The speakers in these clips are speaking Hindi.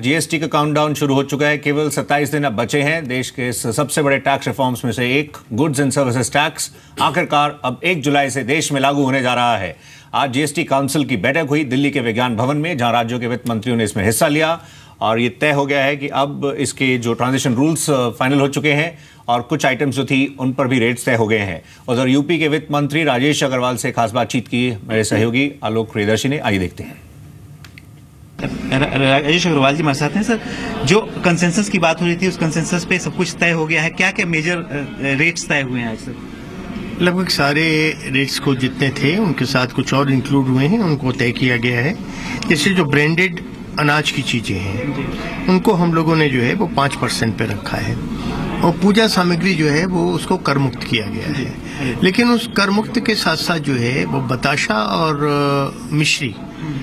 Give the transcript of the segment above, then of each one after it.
जीएसटी का काउंटडाउन शुरू हो चुका है। केवल 27 दिन अब बचे हैं। देश के सबसे बड़े टैक्स रिफॉर्म्स में से एक गुड्स एंड सर्विसेज टैक्स आखिरकार अब 1 जुलाई से देश में लागू होने जा रहा है। आज जीएसटी काउंसिल की बैठक हुई दिल्ली के विज्ञान भवन में, जहां राज्यों के वित्त मंत्रियों ने इसमें हिस्सा लिया और ये तय हो गया है कि अब इसके जो ट्रांजिशन रूल्स फाइनल हो चुके हैं और कुछ आइटम्स जो थी उन पर भी रेट्स तय हो गए हैं। उधर यूपी के वित्त मंत्री राजेश अग्रवाल से खास बातचीत की मेरे सहयोगी आलोक प्रियदर्शी ने। आइए देखते हैं। राजेश अग्रवाल जी हमारे साथ हैं। सर, जो कंसेंसस की बात हो रही थी उस कंसेंसस पे सब कुछ तय हो गया है, क्या क्या मेजर रेट्स तय हुए हैं आज? सर, लगभग सारे रेट्स को जितने थे उनके साथ कुछ और इंक्लूड हुए हैं, उनको तय किया गया है। जैसे जो ब्रांडेड अनाज की चीजें हैं उनको हम लोगों ने जो है वो 5% पे रखा है और पूजा सामग्री जो है वो उसको कर मुक्त किया गया है। लेकिन उस कर मुक्त के साथ साथ जो है वो बताशा और मिश्री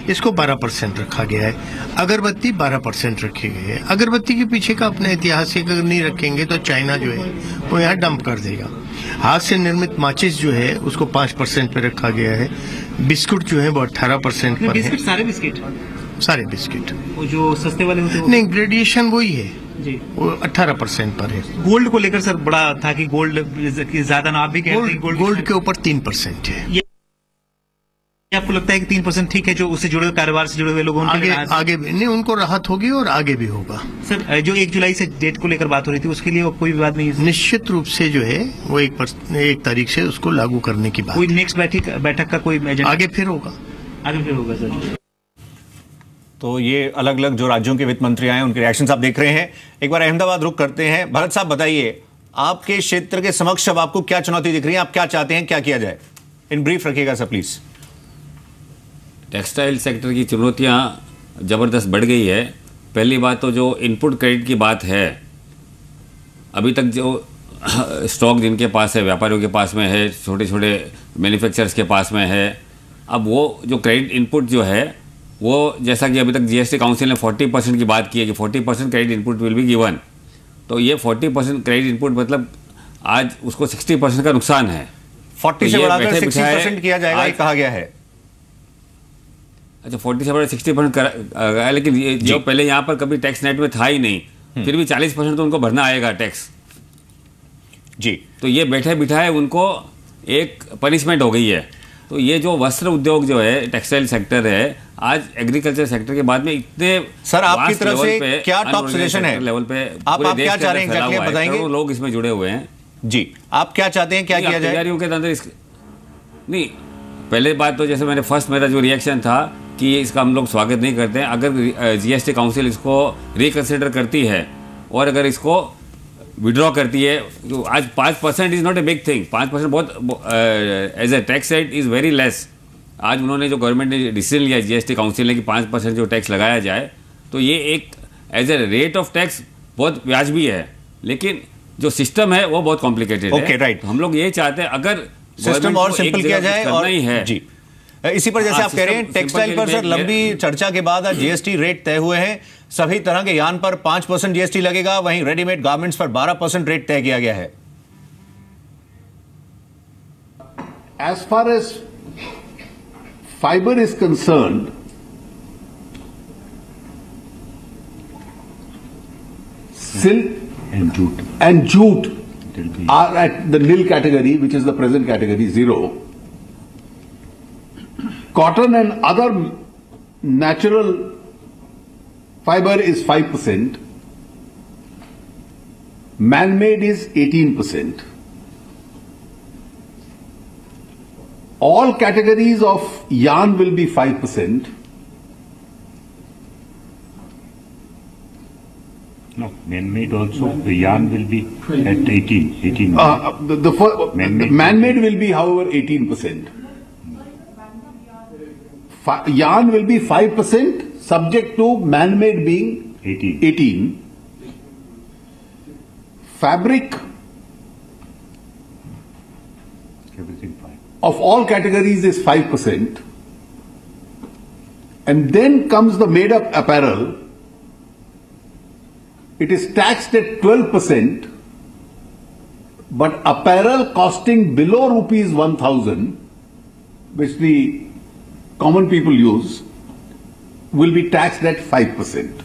इसको 12% रखा गया है। अगरबत्ती 12% रखे गए हैं। अगरबत्ती के पीछे का अपना ऐतिहासिक अगर नहीं रखेंगे तो चाइना जो है वो यहाँ डंप कर देगा। हाथ से निर्मित माचिस जो है उसको 5% पे रखा गया है। बिस्कुट जो है वो 18% पर है। सारे बिस्किट वो जो सस्ते वाले होते हैं नहीं, ग्रेडिएशन वही है जी, वो 18% पर है। गोल्ड को लेकर सर बड़ा था कि गोल्ड की ज्यादा ना, आप भी कहते हैं गोल्ड के ऊपर 3% है। ये आपको लगता है कि 3% ठीक है? जो उससे जुड़े कारोबार से जुड़े हुए लोगों आगे भी नहीं, उनको राहत होगी और आगे भी होगा। सर, जो 1 जुलाई से डेट को लेकर बात हो रही थी उसके लिए कोई विवाद नहीं है? निश्चित रूप से जो है वो 1 तारीख से उसको लागू करने की बात। कोई नेक्स्ट बैठक का कोई आगे फिर होगा सर। तो ये अलग अलग जो राज्यों के वित्त मंत्री आए उनके रिएक्शंस आप देख रहे हैं। एक बार अहमदाबाद रुक करते हैं। भरत साहब बताइए, आपके क्षेत्र के समक्ष अब आपको क्या चुनौती दिख रही है? आप क्या चाहते हैं, क्या किया जाए? इन ब्रीफ रखिएगा सर प्लीज। टेक्सटाइल सेक्टर की चुनौतियां ज़बरदस्त बढ़ गई है। पहली बात तो जो इनपुट क्रेडिट की बात है, अभी तक जो स्टॉक जिनके पास है, व्यापारियों के पास में है, छोटे छोटे मैन्युफैक्चरर्स के पास में है, अब वो जो क्रेडिट इनपुट जो है वो, जैसा कि अभी तक जीएसटी काउंसिल ने 40% की बात की है कि 40% credit input will be given, तो ये 40% क्रेडिट इनपुट मतलब आज उसको 60% का नुकसान है। 40 से बढ़ाकर 60% किया जाएगा ये कहा गया है। अच्छा, 40 से बढ़कर 60% करा, लेकिन ये जो पहले यहाँ पर कभी टैक्स नेट में था ही नहीं, फिर भी 40% तो उनको भरना आएगा टैक्स जी। तो ये बैठे बिठाए उनको एक पनिशमेंट हो गई है। तो ये जो वस्त्र उद्योग जो है, टेक्सटाइल सेक्टर है, आज एग्रीकल्चर सेक्टर के बाद में इतने सर आपकी तरफ से क्या टॉप सजेशन है लेवल पे, आप क्या चाह रहे हैं एग्जैक्टली बताएंगे? लोग इसमें जुड़े हुए हैं जी, आप क्या चाहते हैं, क्या किया जाए? तैयारियों के अंदर नहीं, पहले बात तो जैसे मेरा जो रिएक्शन था कि इसका हम लोग स्वागत नहीं करते हैं। अगर जीएसटी काउंसिल इसको रिकंसिडर करती है और अगर इसको विड्रॉ करती है, तो आज 5% is not a big thing. 5% बहुत as a tax rate is very less. आज उन्होंने जो गवर्नमेंट ने डिसीजन लिया जीएसटी काउंसिल ने कि 5% जो टैक्स लगाया जाए, तो ये एक as a rate of tax बहुत वाजिबी है, लेकिन जो सिस्टम है वो बहुत कॉम्प्लिकेटेड है। Okay, right. हम लोग ये चाहते हैं अगर सिस्टम और सिंपल किया जाए और ही है जी। इसी पर जैसे आप कह रहे हैं टेक्सटाइल पर सर लंबी चर्चा के बाद आज जीएसटी रेट तय हुए हैं। सभी तरह के यान पर 5% जीएसटी लगेगा, वहीं रेडीमेड गारमेंट्स पर 12% रेट तय किया गया है। As far as fiber is concerned, silk and jute are at the nil category, which is the present category 0. Cotton and other natural fiber is 5%. Man-made is 18%. All categories of yarn will be 5%. No, man-made also, the yarn will be at 18. Man-made will be, however, 18%. Yarn will be 5%, subject to man-made being 18. Fabric, Everything fine. of all categories is 5%. And then comes the made-up apparel. It is taxed at 12%, but apparel costing below rupees 1,000, which the common people use, will be taxed at 5%.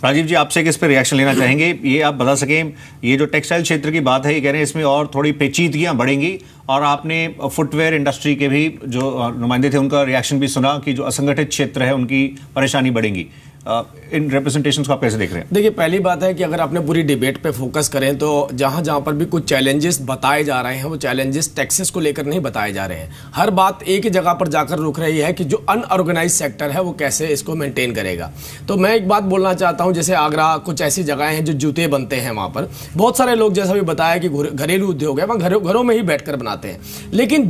Rajiv जी, आपसे किस पे रिएक्शन लेना चाहेंगे? ये आप बता सकें, ये जो टेक्सटाइल क्षेत्र की बात है, ये कह रहे हैं इसमें और थोड़ी पेचीदगियां बढ़ेंगी, और आपने फुटवेयर इंडस्ट्री के भी जो नुमाइंदे थे उनका रिएक्शन भी सुना कि जो असंगठित क्षेत्र है उनकी परेशानी बढ़ेंगी। इन रिप्रेजेंटेशंस को आप कैसे देख रहे हैं? देखिए, पहली बात है कि अगर आपने पूरी डिबेट पे फोकस करें तो जहां पर भी कुछ चैलेंजेस बताए जा रहे हैं, वो चैलेंजेस टैक्सेस को लेकर नहीं बताए जा रहे हैं। हर बात एक ही जगह पर जाकर रुक रही है कि जो अनऑर्गेनाइज सेक्टर है वो कैसे इसको मेंटेन करेगा। तो मैं एक बात बोलना चाहता हूं, जैसे आगरा, कुछ ऐसी जगहें हैं जो जूते बनते हैं, वहां पर बहुत सारे लोग, जैसा भी बताया कि घरेलू उद्योग है, वहाँ घरों में ही बैठकर बनाते हैं, लेकिन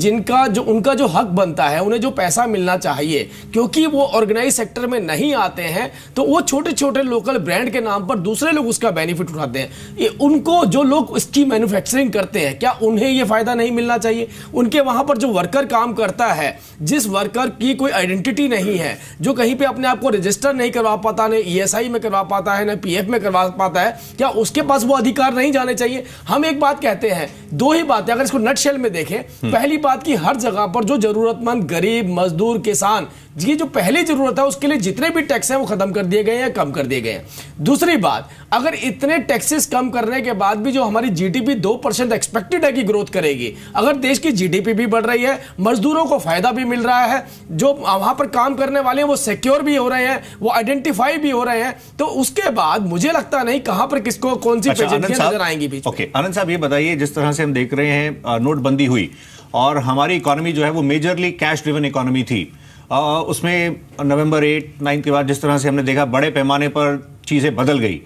उनका जो हक बनता है, उन्हें जो पैसा मिलना चाहिए, क्योंकि वो ऑर्गेनाइज सेक्टर में नहीं आते हैं, तो वो छोटे छोटे लोकल ब्रांड के नाम पर दूसरे लोग उसका बेनिफिट उठाते हैं। उनको, जो लोग इसकी मैन्युफैक्चरिंग करते हैं, क्या उन्हें ये फायदा नहीं मिलना चाहिए? उनके वहां पर जो वर्कर काम करता है, जिस वर्कर की कोई आइडेंटिटी नहीं है, जो कहीं पे अपने आप को रजिस्टर नहीं करवा पाता, न ESI में करवा पाता है, न PF में करवा पाता है, क्या उसके पास वो अधिकार नहीं जाने चाहिए? हम एक बात कहते हैं, दो ही बातें अगर इसको नटशेल में देखें। पहली बात की हर जगह पर जो जरूरतमंद, गरीब, मजदूर, किसान, ये जो पहली जरूरत है उसके लिए जितने भी टैक्स हैं वो खत्म कर दिए गए हैं, कम कर दिए गए हैं। दूसरी बात, अगर इतने टैक्सेस कम करने के बाद भी जो हमारी GDP 2% एक्सपेक्टेड है कि ग्रोथ करेगी, अगर देश की GDP भी बढ़ रही है, मजदूरों को फायदा भी मिल रहा है, जो वहां पर काम करने वाले हैं वो सिक्योर भी हो रहे हैं, वो आइडेंटिफाई भी हो रहे हैं, तो उसके बाद मुझे लगता नहीं कहां पर किसको कौन सी पेचीदगियां नजर आएंगी बीच में। ओके, आनंद साहब, ये बताइए, जिस तरह से हम देख रहे हैं नोटबंदी हुई और हमारी इकोनॉमी जो है वो मेजरली कैश ड्रिवन इकोनॉमी थी, उसमें नवंबर 8-9 के बाद जिस तरह से हमने देखा बड़े पैमाने पर चीज़ें बदल गई।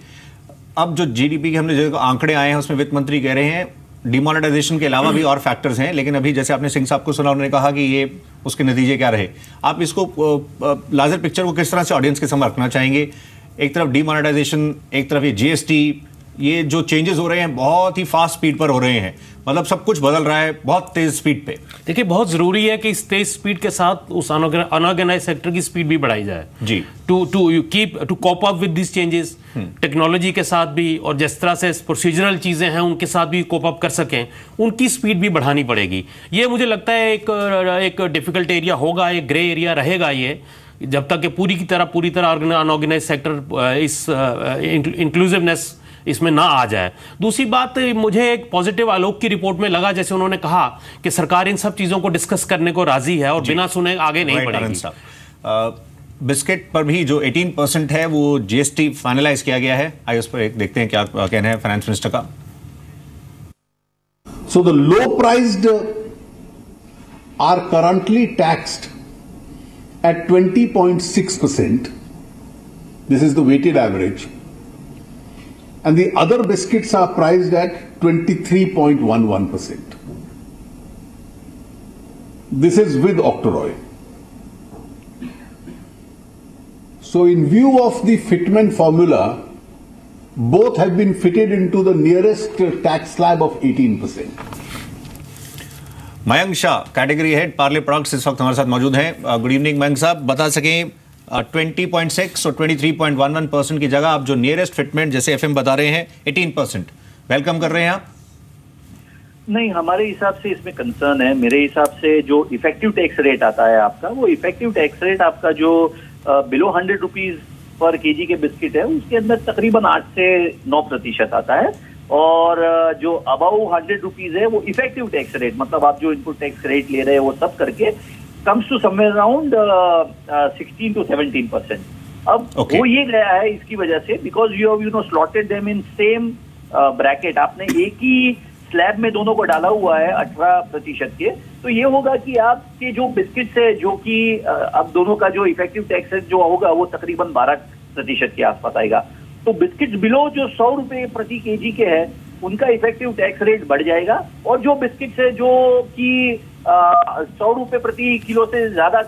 अब जो GDP के हमने जो आंकड़े आए हैं उसमें वित्त मंत्री कह रहे हैं डिमोनेटाइजेशन के अलावा भी और फैक्टर्स हैं, लेकिन अभी जैसे आपने सिंह साहब को सुना, उन्होंने कहा कि ये उसके नतीजे क्या रहे। आप इसको लार्जर पिक्चर को किस तरह से ऑडियंस के सामने रखना चाहेंगे? एक तरफ डिमोनेटाइजेशन, एक तरफ ये GST, ये जो चेंजेस हो रहे हैं बहुत ही फास्ट स्पीड पर हो रहे हैं, मतलब सब कुछ बदल रहा है बहुत तेज स्पीड पे। देखिए, बहुत जरूरी है कि इस तेज स्पीड के साथ उस अनऑर्गेनाइज सेक्टर की स्पीड भी बढ़ाई जाए जी, to cope up with this changes, technology के साथ भी, और जिस तरह से प्रोसीजरल चीजें हैं उनके साथ भी कोप अप कर सकें, उनकी स्पीड भी बढ़ानी पड़ेगी। ये मुझे लगता है एक डिफिकल्ट एरिया होगा, एक ग्रे एरिया रहेगा ये, जब तक कि पूरी तरह अनऑर्गेनाइज सेक्टर इस इंक्लूसिवनेस इसमें ना आ जाए। दूसरी बात, मुझे एक पॉजिटिव आलोक की रिपोर्ट में लगा, जैसे उन्होंने कहा कि सरकार इन सब चीजों को डिस्कस करने को राजी है और बिना सुने आगे नहीं बढ़ेगी। बिस्किट पर भी जो 18% है वो GST फाइनलाइज किया गया है। आइए उस पर एक देखते हैं क्या कहना है फाइनेंस मिनिस्टर का। So the low priced are currently taxed at 20.6%. This is the weighted average. And the other biscuits are priced at 23.11%. This is with Octoroi. So in view of the fitment formula, both have been fitted into the nearest tax slab of 18%. Mayank Shah, category head Parle products, इस वक्त हमारे साथ मौजूद हैं। गुड इवनिंग मयंक साहब, बता सकें 20.6 और 23.11% की जगह आप जो नियरेस्ट फिटमेंट जैसे FM बता रहे हैं 18% वेलकम कर रहे हैं आप? नहीं, हमारे हिसाब से इसमें कंसर्न है। मेरे हिसाब से जो इफेक्टिव टैक्स रेट आता है आपका, वो इफेक्टिव टैक्स रेट आपका जो बिलो 100 रुपीज पर केजी के बिस्किट है उसके अंदर तकरीबन 8 से 9% आता है, और जो अबाउ 100 रुपीज है वो इफेक्टिव टैक्स रेट, मतलब आप जो इनपुट टैक्स रेट ले रहे हैं वो सब करके comes to somewhere around 16 to 17%. अब वो ये गया है इसकी वजह से, because you have slotted them in same bracket, आपने एक ही स्लैब में दोनों को डाला हुआ है 18% के, तो ये होगा कि आपके जो बिस्किट है जो कि अब दोनों का जो इफेक्टिव टैक्स रेट जो होगा वो तकरीबन 12% के आसपास आएगा। तो बिस्किट बिलो जो 100 रुपए प्रति केजी के है उनका इफेक्टिव टैक्स रेट बढ़ जाएगा, और जो बिस्किट है जो कि 100 रुपए प्रति किलो से ज्यादा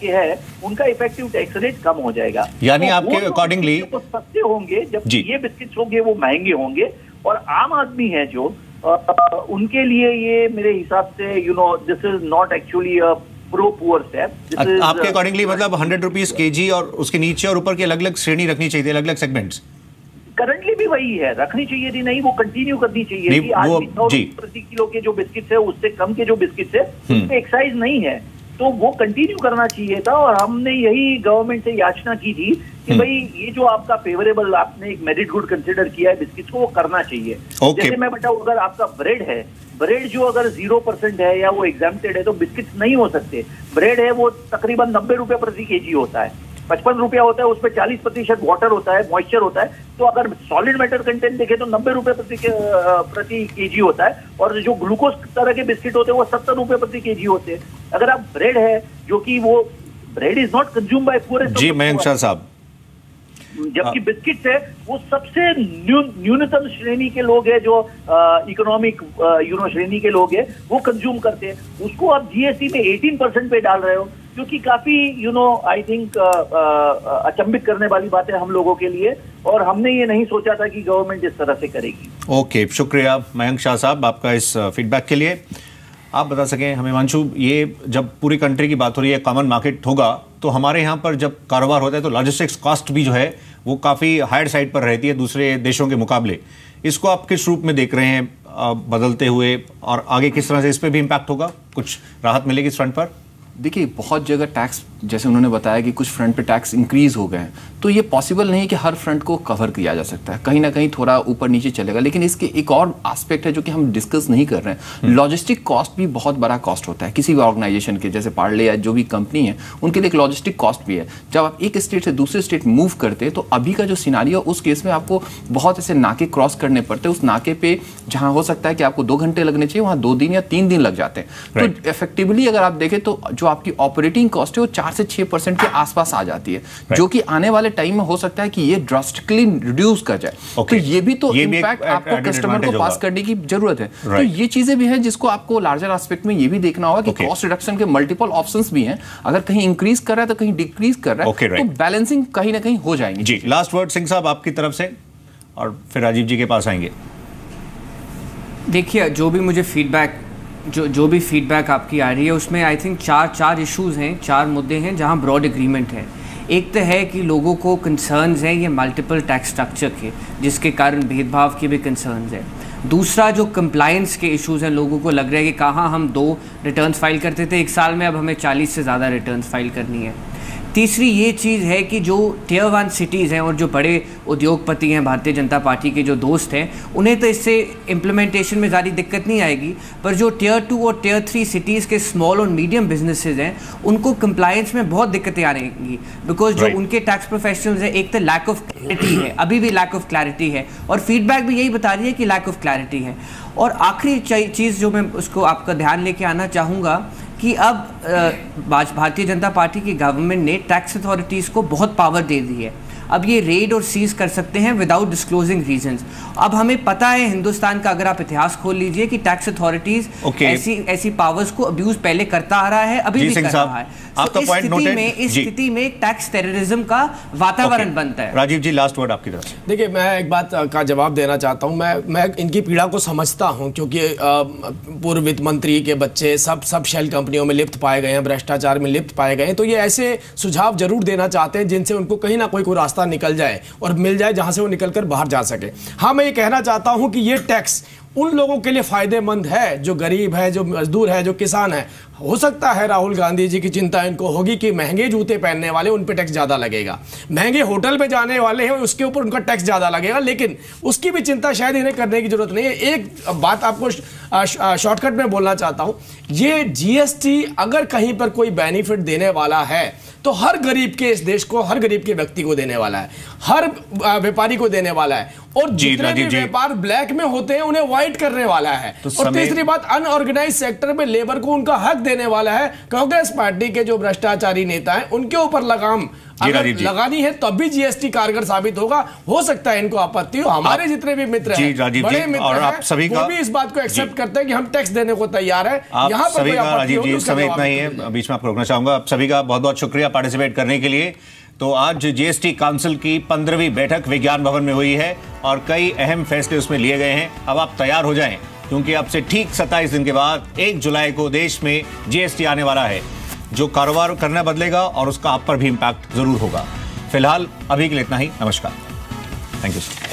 के है उनका इफेक्टिव टैक्स रेट कम हो जाएगा। यानी तो आपके अकॉर्डिंगली तो सस्ते होंगे, जब ये बिस्किट्स होंगे वो महंगे होंगे, और आम आदमी है जो उनके लिए ये मेरे हिसाब से this is not actually a pro poor step. आपके अकॉर्डिंगली मतलब 100 रुपीज केजी और उसके नीचे और ऊपर की अलग अलग श्रेणी रखनी चाहिए, अलग अलग सेगमेंट्स। करंटली भी वही है, रखनी चाहिए थी, नहीं वो कंटिन्यू करनी चाहिए थी। आज 100 प्रति किलो के जो बिस्किट्स है उससे कम के जो बिस्किट्स है उस पे एक्साइज नहीं है, तो वो कंटिन्यू करना चाहिए था। और हमने यही गवर्नमेंट से याचना की थी कि भाई ये जो आपका फेवरेबल आपने एक मेरिट गुड कंसिडर किया है बिस्किट्स को, वो करना चाहिए। जैसे मैं बताऊं, अगर आपका ब्रेड है, ब्रेड जो अगर 0% है या वो एग्जाम्प्टेड है तो बिस्किट्स नहीं हो सकते। ब्रेड है वो तकरीबन 90 रुपए प्रति केजी होता है, 55 रुपया होता है, उसमें 40% वाटर होता है, मॉइस्चर होता है। तो अगर सॉलिड मैटर कंटेंट देखें तो 90 रुपए प्रति केजी होता है, और जो ग्लूकोज तरह के बिस्किट होते हैं वो 70 रुपए प्रति केजी होते हैं। अगर आप ब्रेड है जो कि वो bread is not consume by poor जी मयंक शाह साहब, जबकि बिस्किट्स है वो सबसे न्यूनतम श्रेणी के लोग हैं, जो इकोनॉमिक श्रेणी के लोग हैं, वो कंज्यूम करते हैं। उसको आप जीएसटी में 18% पे डाल रहे हो, जो कि काफी आई थिंक अचंभित करने वाली बात है हम लोगों के लिए, और हमने ये नहीं सोचा था कि गवर्नमेंट इस तरह से करेगी। ओके, शुक्रिया मयंक शाह साहब आपका इस फीडबैक के लिए। आप बता सकें हमें हिमांशु, ये जब पूरी कंट्री की बात हो रही है, कॉमन मार्केट होगा, तो हमारे यहाँ पर जब कारोबार होता है तो लॉजिस्टिक्स कॉस्ट भी जो है वो काफ़ी हायर साइड पर रहती है दूसरे देशों के मुकाबले। इसको आप किस रूप में देख रहे हैं बदलते हुए, और आगे किस तरह से इस पर भी इम्पैक्ट होगा, कुछ राहत मिलेगी इस फ्रंट पर? देखिए, बहुत जगह टैक्स, जैसे उन्होंने बताया कि कुछ फ्रंट पे टैक्स इंक्रीज हो गए हैं, तो ये पॉसिबल नहीं कि हर फ्रंट को कवर किया जा सकता है, कहीं ना कहीं थोड़ा ऊपर नीचे चलेगा। लेकिन इसके एक और एस्पेक्ट है जो कि हम डिस्कस नहीं कर रहे हैं, लॉजिस्टिक कॉस्ट भी बहुत बड़ा कॉस्ट होता है किसी भी ऑर्गेनाइजेशन के, जैसे पार्ले या जो भी कंपनी है उनके लिए एक लॉजिस्टिक कॉस्ट भी है। जब आप एक स्टेट से दूसरे स्टेट मूव करते हैं तो अभी का जो सिनारियो, उस केस में आपको बहुत ऐसे नाके क्रॉस करने पड़ते हैं। उस नाके पे जहाँ हो सकता है कि आपको 2 घंटे लगने चाहिए, वहाँ 2 दिन या 3 दिन लग जाते हैं। तो इफेक्टिवली अगर आप देखें तो जो आपकी ऑपरेटिंग कॉस्ट है वो 4 से 6% के आसपास आ जाती है, जो कि आने वाले टाइम में हो सकता है कि ये ड्रास्टिकली रिड्यूस कर जाए। तो ये भी तो इम्पैक्ट आपको कस्टमर को पास करने की जरूरत है। तो ये चीजें भी हैं जिसको आपको लार्जर एस्पेक्ट में ये भी देखना होगा कि कॉस्ट रिडक्शन के मल्टीपल ऑप्शंस भी हैं, अगर कहीं इंक्रीज कर रहा है तो कहीं डिक्रीज कर रहा है, तो बैलेंसिंग कहीं ना कहीं हो जाएंगे। जी, लास्ट वर्ड सिंह साहब आपकी तरफ से, और फिर राजीव जी के पास आएंगे। देखिए, जो भी मुझे फीडबैक जो भी फीडबैक आपकी आ रही है उसमें आई थिंक चार इश्यूज़ हैं, 4 मुद्दे हैं जहां ब्रॉड एग्रीमेंट है। एक तो है कि लोगों को कंसर्न्स हैं ये मल्टीपल टैक्स स्ट्रक्चर के, जिसके कारण भेदभाव के भी कंसर्न्स हैं। दूसरा जो कंप्लायंस के इश्यूज़ हैं, लोगों को लग रहा है कि कहाँ हम 2 रिटर्न्स फाइल करते थे 1 साल में, अब हमें 40 से ज़्यादा रिटर्न्स फाइल करनी है। तीसरी ये चीज़ है कि जो टियर 1 सिटीज़ हैं और जो बड़े उद्योगपति हैं भारतीय जनता पार्टी के जो दोस्त हैं, उन्हें तो इससे इम्प्लीमेंटेशन में ज़्यादा दिक्कत नहीं आएगी, पर जो टियर 2 और टियर 3 सिटीज़ के स्मॉल और मीडियम बिजनेसेस हैं उनको कंप्लायंस में बहुत दिक्कतें आएंगी, बिकॉज जो उनके टैक्स प्रोफेशनल्स हैं, एक तो लैक ऑफ क्लैरिटी है, अभी भी लैक ऑफ क्लैरिटी है, और फीडबैक भी यही बता रही है कि लैक ऑफ क्लैरिटी है। और आखिरी चीज़ जो मैं उसको आपका ध्यान लेके आना चाहूँगा कि अब भारतीय जनता पार्टी की गवर्नमेंट ने टैक्स अथॉरिटीज़ को बहुत पावर दे दी है। अब ये रेड और सीज कर सकते हैं विदाउट डिस्क्लोजिंग रीजंस। अब हमें पता है हिंदुस्तान का, अगर आप इतिहास खोल लीजिए, कि टैक्स अथॉरिटीज ऐसी पावर्स को अब्यूज पहले करता आ रहा है, अभी भी कर रहा है। इस स्थिति में टैक्स टेररिज्म का वातावरण बनता है। राजीव जी, लास्ट वर्ड आपकी तरफ से। देखिए, मैं एक बात का जवाब देना चाहता हूं। मैं इनकी पीड़ा को समझता हूं, क्योंकि पूर्व वित्त मंत्री के बच्चे सब शेल कंपनियों में लिप्त पाए गए हैं, भ्रष्टाचार में लिप्त पाए गए हैं। तो ये ऐसे सुझाव जरूर देना चाहते हैं जिनसे उनको कहीं ना कोई रास्ता निकल जाए और मिल जाए, जहां से वो निकलकर बाहर जा सके। हाँ, मैं ये कहना चाहता हूं कि ये टैक्स उन लोगों के लिए फायदेमंद है जो गरीब है, जो मजदूर है, जो किसान है। हो सकता है राहुल गांधी जी की चिंता इनको होगी कि महंगे जूते पहनने वाले उन पे टैक्स ज्यादा लगेगा, महंगे होटल पे जाने वाले हैं उसके ऊपर उनका टैक्स ज्यादा लगेगा, लेकिन उसकी भी चिंता शायद इन्हें करने की जरूरत नहीं है। एक बात आपको शॉर्टकट में बोलना चाहता हूं, ये जीएसटी अगर कहीं पर कोई बेनिफिट देने वाला है तो हर गरीब के, इस देश को, हर गरीब के व्यक्ति को देने वाला है, हर व्यापारी को देने वाला है, और जितने भी व्यापार ब्लैक में होते हैं उन्हें व्हाइट करने वाला है। और तीसरी बात, अनऑर्गेनाइज सेक्टर में लेबर को उनका हक देने वाला है। कांग्रेस पार्टी के जो भ्रष्टाचारी नेता हैं उनके ऊपर लगाम अगर लगानी है तब भी जीएसटी कारगर साबित होगा। हो सकता है इनको आपत्ति हो, हमारे जितने भी मित्र हैं, बड़े मित्र और आप सभी का, वो भी इस बात को एक्सेप्ट करते हैं कि हम टैक्स देने को तैयार है। यहाँ पर कोई आपत्ति होगी, समय इतना ही है। बीच में आपको रोकना चाहूंगा। आप सभी का बहुत बहुत शुक्रिया पार्टिसिपेट करने के लिए। तो आज जीएसटी काउंसिल की 15वीं बैठक विज्ञान भवन में हुई है और कई अहम फैसले उसमें लिए गए हैं। अब आप तैयार हो जाएं, क्योंकि अब से ठीक 27 दिन के बाद 1 जुलाई को देश में जीएसटी आने वाला है, जो कारोबार करना बदलेगा और उसका आप पर भी इम्पैक्ट जरूर होगा। फिलहाल अभी के लिए इतना ही। नमस्कार, थैंक यू सर।